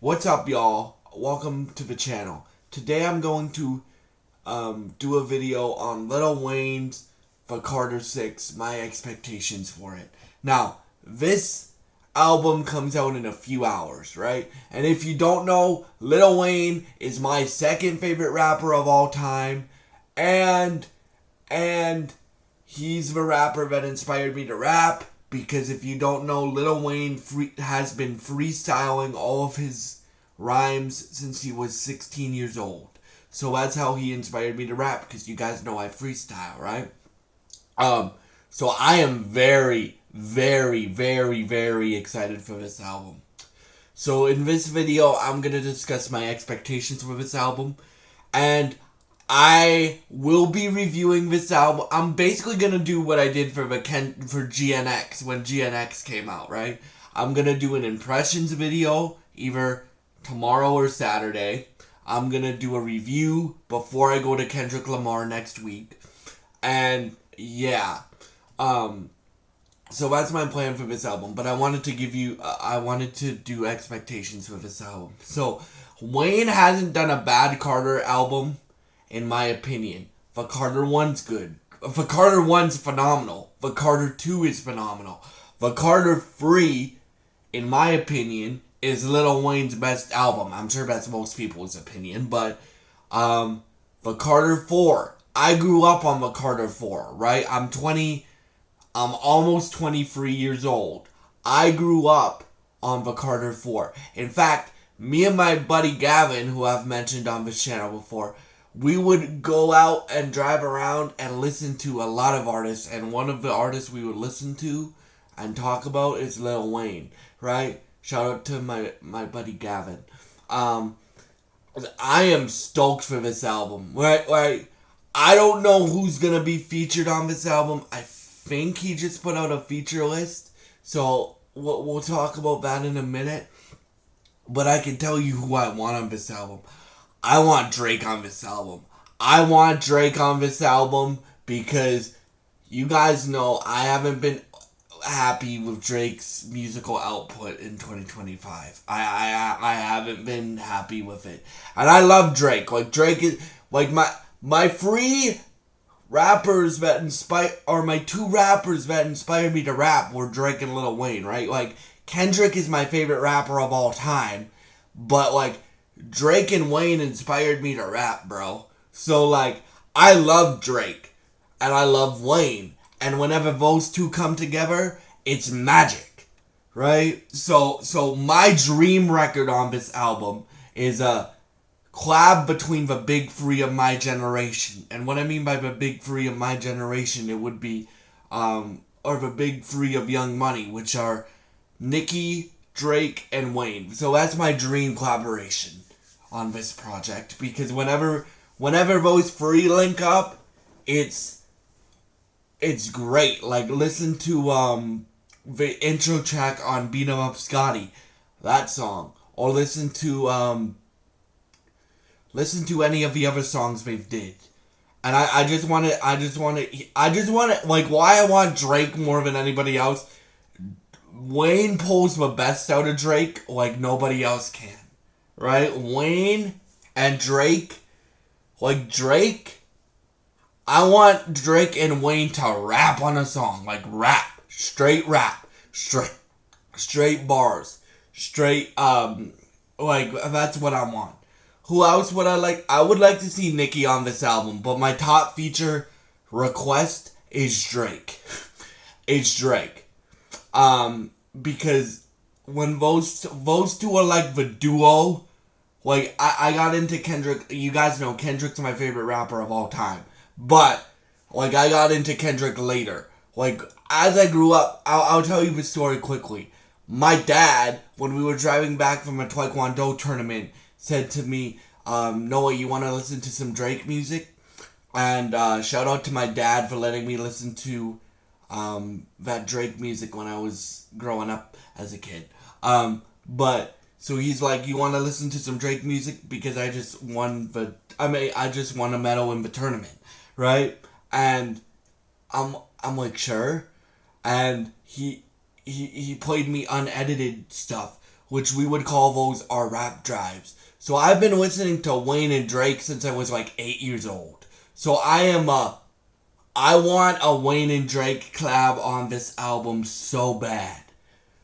What's up, y'all? Welcome to the channel. Today I'm going to do a video on Lil Wayne's For Carter 6, my expectations for it. Now, this album comes out in a few hours, right? And if you don't know, Lil Wayne is my second favorite rapper of all time, and he's the rapper that inspired me to rap. Because if you don't know, Lil Wayne has been freestyling all of his rhymes since he was 16 years old. So that's how he inspired me to rap, because you guys know I freestyle, right? So I am very, very, very, very excited for this album. So in this video, I'm going to discuss my expectations for this album. And I will be reviewing this album. I'm basically going to do what I did for GNX when GNX came out, right? I'm going to do an impressions video either tomorrow or Saturday. I'm going to do a review before I go to Kendrick Lamar next week. And yeah. So that's my plan for this album. But I wanted to do expectations for this album. So Wayne hasn't done a bad Carter album, in my opinion. The Carter 1's good. The Carter 1's phenomenal. The Carter 2 is phenomenal. The Carter 3, in my opinion, is Lil Wayne's best album. I'm sure that's most people's opinion, but the Carter 4. I grew up on the Carter 4, right? I'm almost 23 years old. I grew up on the Carter 4. In fact, me and my buddy Gavin, who I've mentioned on this channel before, we would go out and drive around and listen to a lot of artists, and one of the artists we would listen to and talk about is Lil Wayne, right? Shout out to my buddy Gavin. I am stoked for this album, right? I don't know who's gonna be featured on this album. I think he just put out a feature list, so we'll talk about that in a minute. But I can tell you who I want on this album. I want Drake on this album. I want Drake on this album because you guys know I haven't been happy with Drake's musical output in 2025. I haven't been happy with it. And I love Drake. Like, Drake is like my free rappers that my two rappers that inspired me to rap were Drake and Lil Wayne, right? Like, Kendrick is my favorite rapper of all time, but like Drake and Wayne inspired me to rap, bro. So, like, I love Drake, and I love Wayne, and whenever those two come together, it's magic, right? So my dream record on this album is a collab between the big three of my generation. And what I mean by the big three of my generation, it would be, or the big three of Young Money, which are Nicki, Drake, and Wayne. So that's my dream collaboration on this project, because whenever those three link up, it's great. Like, listen to the intro track on Beat 'Em Up Scotty, that song, or listen to any of the other songs they've did. And I just want to, like, why I want Drake more than anybody else. Wayne pulls the best out of Drake like nobody else can. Right? Wayne and Drake. Like, Drake, I want Drake and Wayne to rap on a song. Like, rap. Straight bars. Straight, like, that's what I want. Who else would I like? I would like to see Nicki on this album, but my top feature request is Drake. It's Drake. Because when those two are like the duo, like, I got into Kendrick. You guys know Kendrick's my favorite rapper of all time. But, like, I got into Kendrick later. Like, as I grew up, I'll tell you the story quickly. My dad, when we were driving back from a Taekwondo tournament, said to me, Noah, you want to listen to some Drake music? And shout out to my dad for letting me listen to that Drake music when I was growing up as a kid. But so he's like, you want to listen to some Drake music because I just won a medal in the tournament, right? And I'm like, sure. And he played me unedited stuff which we would call those our rap drives. So I've been listening to Wayne and Drake since I was like 8 years old. So I want a Wayne and Drake collab on this album so bad,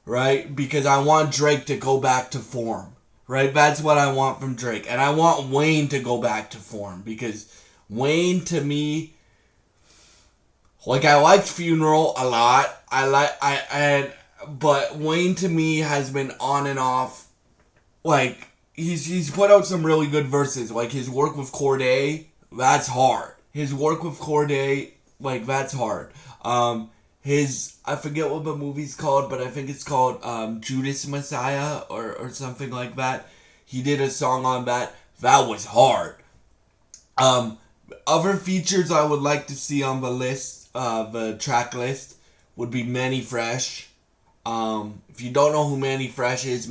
right? Because I want Drake to go back to form, right? That's what I want from Drake. And I want Wayne to go back to form because Wayne, to me, like, I liked Funeral a lot. But Wayne, to me, has been on and off. Like, he's put out some really good verses. Like, his work with Cordae, that's hard. His work with Cordae, like, that's hard. I forget what the movie's called, but I think it's called Judas Messiah or something like that. He did a song on that. That was hard. Other features I would like to see on the list, the track list, would be Manny Fresh. If you don't know who Manny Fresh is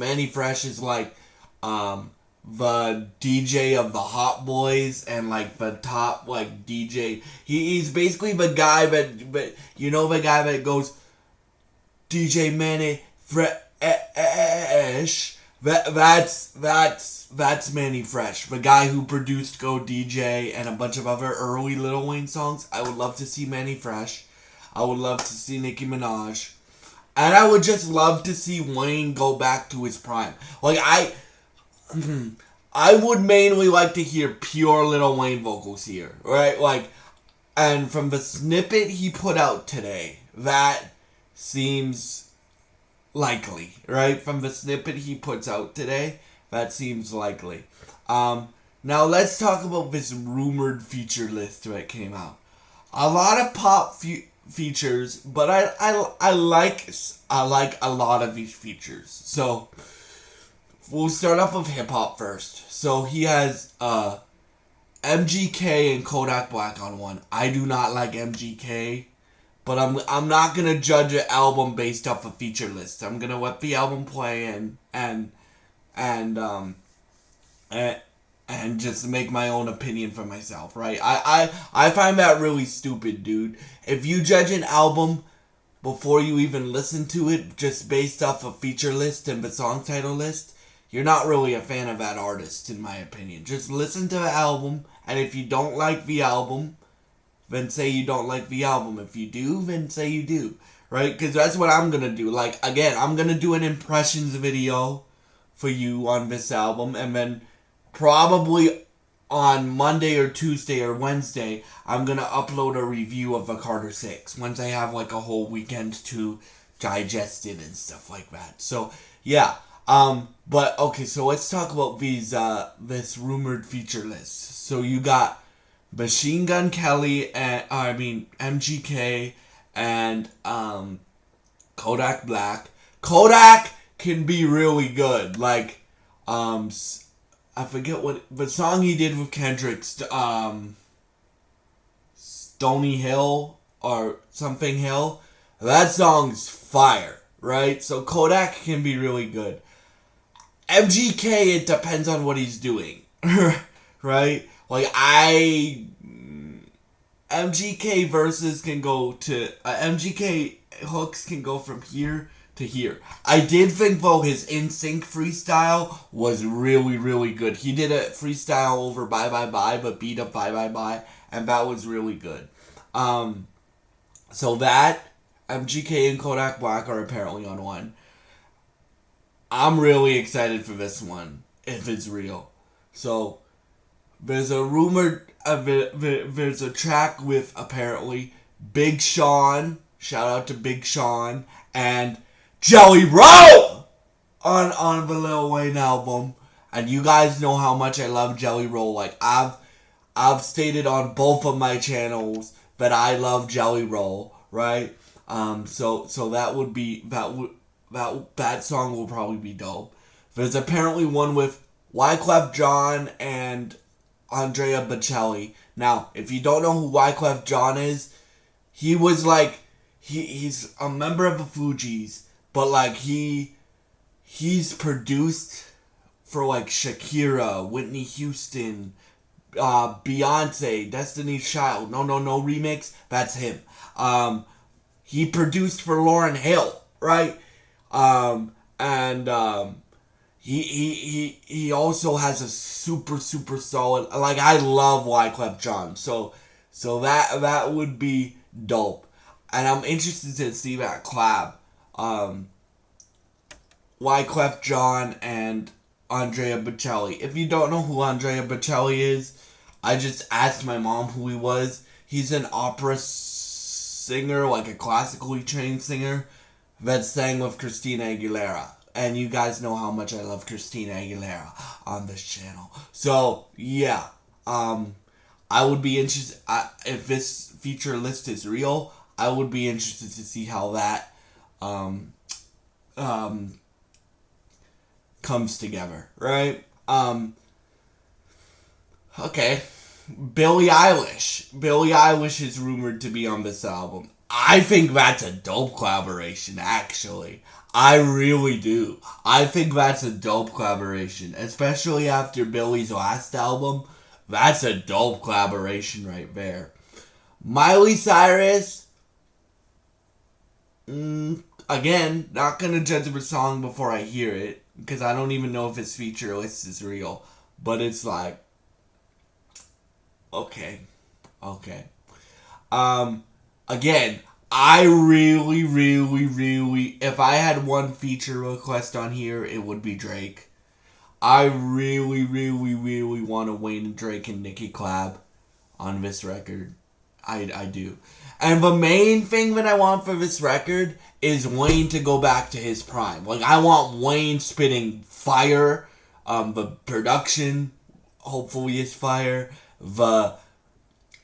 like the DJ of the Hot Boys and like the top like DJ. He's basically the guy that you know, the guy that goes DJ Manny Fresh. That's Manny Fresh, the guy who produced Go DJ and a bunch of other early Lil Wayne songs. I would love to see Manny Fresh. I would love to see Nicki Minaj. And I would just love to see Wayne go back to his prime. Like, I would mainly like to hear pure Lil Wayne vocals here, right? Like, and from the snippet he put out today, that seems likely, right? From the snippet he puts out today, that seems likely. Now let's talk about this rumored feature list that came out. A lot of pop features, but I like a lot of these features. So we'll start off with hip hop first. So he has MGK and Kodak Black on one. I do not like MGK, but I'm not gonna judge an album based off a feature list. I'm gonna let the album play and just make my own opinion for myself, right? I find that really stupid, dude. If you judge an album before you even listen to it, just based off a feature list and the song title list, you're not really a fan of that artist, in my opinion. Just listen to the album, and if you don't like the album, then say you don't like the album. If you do, then say you do, right? Because that's what I'm gonna do. Like, again, I'm gonna do an impressions video for you on this album, and then probably on Monday or Tuesday or Wednesday, I'm going to upload a review of the Carter 6 once I have like a whole weekend to digest it and stuff like that. So, yeah. But, okay, so let's talk about this rumored feature list. So you got Machine Gun Kelly, MGK, and Kodak Black. Kodak can be really good. Like, I forget what the song he did with Kendrick, Stony Hill or something Hill. That song's fire, right? So Kodak can be really good. MGK, it depends on what he's doing, right? Like, MGK verses can go to MGK hooks can go from here to here. I did think, though, his NSYNC freestyle was really, really good. He did a freestyle over Bye Bye Bye, but beat up Bye Bye Bye, and that was really good. So that, MGK and Kodak Black are apparently on one. I'm really excited for this one, if it's real. So, there's a rumored, there's a track with, apparently, Big Sean, shout out to Big Sean, and Jelly Roll on the Lil Wayne album. And you guys know how much I love Jelly Roll. Like, I've stated on both of my channels that I love Jelly Roll, right? So that would be that song will probably be dope. There's apparently one with Wyclef Jean and Andrea Bocelli. Now, if you don't know who Wyclef Jean is, he was like he's a member of the Fugees. But, like, he's produced for, like, Shakira, Whitney Houston, Beyonce, Destiny's Child, No Remix, that's him. He produced for Lauryn Hill, right? he also has a super solid, like, I love Wyclef Jean, so that would be dope, and I'm interested to see that collab, Wyclef Jean and Andrea Bocelli. If you don't know who Andrea Bocelli is, I just asked my mom who he was. He's an opera singer, like a classically trained singer that sang with Christina Aguilera. And you guys know how much I love Christina Aguilera on this channel. So, yeah. I would be interested, if this feature list is real, I would be interested to see how that comes together, right? Okay. Billie Eilish. Billie Eilish is rumored to be on this album. I think that's a dope collaboration, actually. I really do. I think that's a dope collaboration, especially after Billie's last album. That's a dope collaboration right there. Miley Cyrus, again, not gonna judge a song before I hear it, because I don't even know if his feature list is real. But it's like, okay. Again, I really, if I had one feature request on here, it would be Drake. I really want a Wayne and Drake and Nicki collab on this record. I do. And the main thing that I want for this record is Wayne to go back to his prime. Like, I want Wayne spitting fire. The production, hopefully, is fire. The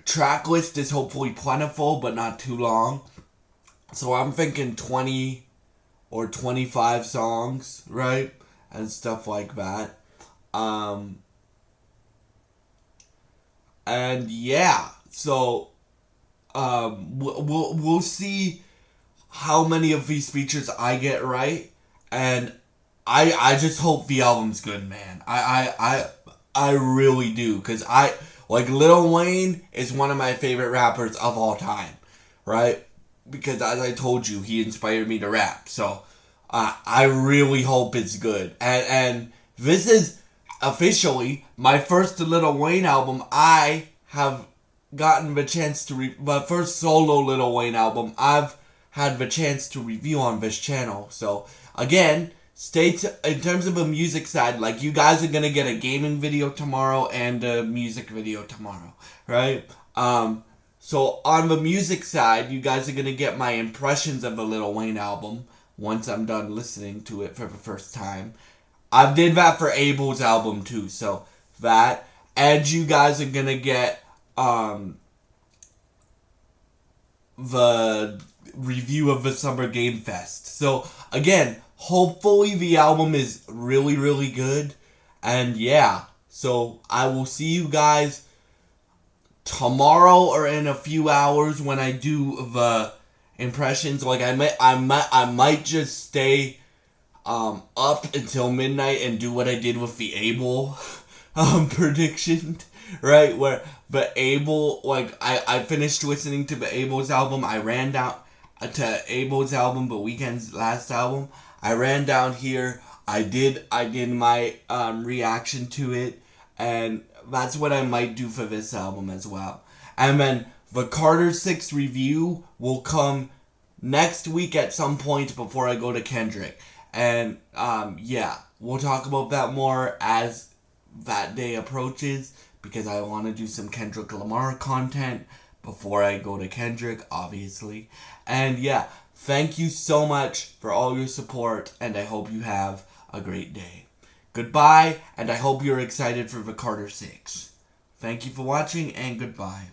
track list is hopefully plentiful, but not too long. So I'm thinking 20 or 25 songs, right? And stuff like that. And yeah, so we'll see how many of these features I get right, and I just hope the album's good, man. I really do, because like, Lil Wayne is one of my favorite rappers of all time, right? Because as I told you, he inspired me to rap. So I really hope it's good. And this is officially my first Lil Wayne album. I have gotten the chance to my first solo Lil Wayne album. I've had the chance to review on this channel. So again, in terms of the music side, like, you guys are gonna get a gaming video tomorrow and a music video tomorrow, right? So on the music side, you guys are gonna get my impressions of the Lil Wayne album once I'm done listening to it for the first time. I did that for Abel's album too, so that. And you guys are gonna get the review of the Summer Game Fest. So again, hopefully the album is really good. And yeah, so I will see you guys tomorrow or in a few hours when I do the impressions. Like, I might just stay up until midnight and do what I did with the Abel prediction, right? Where the Abel, like, I finished listening to the Abel's album. I ran down to Abel's album, the Weeknd's last album. I ran down here. I did my reaction to it, and that's what I might do for this album as well. And then the Carter 6 review will come next week at some point before I go to Kendrick. And yeah, we'll talk about that more as that day approaches, because I want to do some Kendrick Lamar content before I go to Kendrick, obviously. And yeah, thank you so much for all your support, and I hope you have a great day. Goodbye, and I hope you're excited for the Carter 6. Thank you for watching, and goodbye.